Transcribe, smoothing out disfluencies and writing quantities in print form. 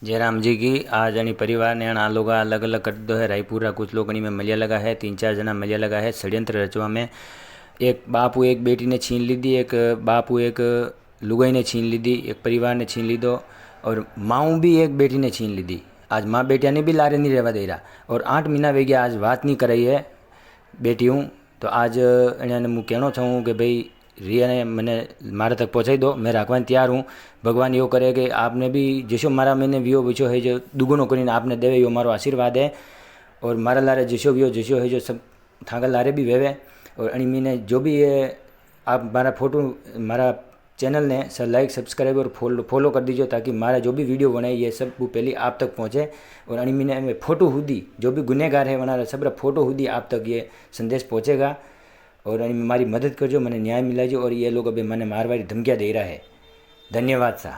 जयराम जी की आज यानी परिवार ने आ लोग अलग अलग कर दो है रायपुरा कुछ लोग में मलिया लगा है 3-4 जना मलिया लगा है षड्यंत्र रचवा में। एक बापू एक बेटी ने छीन ली दी, एक बापू एक लुगाई ने छीन ली दी, एक परिवार ने छीन ली दो और माँ भी एक बेटी ने छीन ली दी। आज माँ बेटिया ने भी लारे नहीं रहवा दे रहा और 8 महीना वे गया आज बात नहीं कराई है बेटी हूँ। तो आज इन्होंने मुँह कहना चाहूँ कि भाई रिया ने मैंने मारे तक पहुँचाई दो, मैं राखवा तैयार हूँ। भगवान यो करे कि आपने भी जैसो मारा मैंने वियो विचो है जो दुगुनो करीने आपने देवे यो मारो आशीर्वाद है। और मारा लारे जैसो वियो जैसो है जो सब थागल लारे भी वेवे। और अणी मैंने जो भी ये आप मारा फोटो मारा चैनल ने सर लाइक सब्सक्राइब और फॉलो कर दीजिए ताकि मारा जो भी वीडियो बनाए ये सब पहले आप तक पहुँचे। और अणी मैंने फोटो हुदी जो भी गुनहगार है वनारा सब फोटो हुदी आप तक ये संदेश पहुँचेगा। और मारी मदद करजो, मैंने न्याय मिलाजो। और ये लोग अभी मैंने मारवाड़ी धमकियाँ दे रहा है। धन्यवाद सा।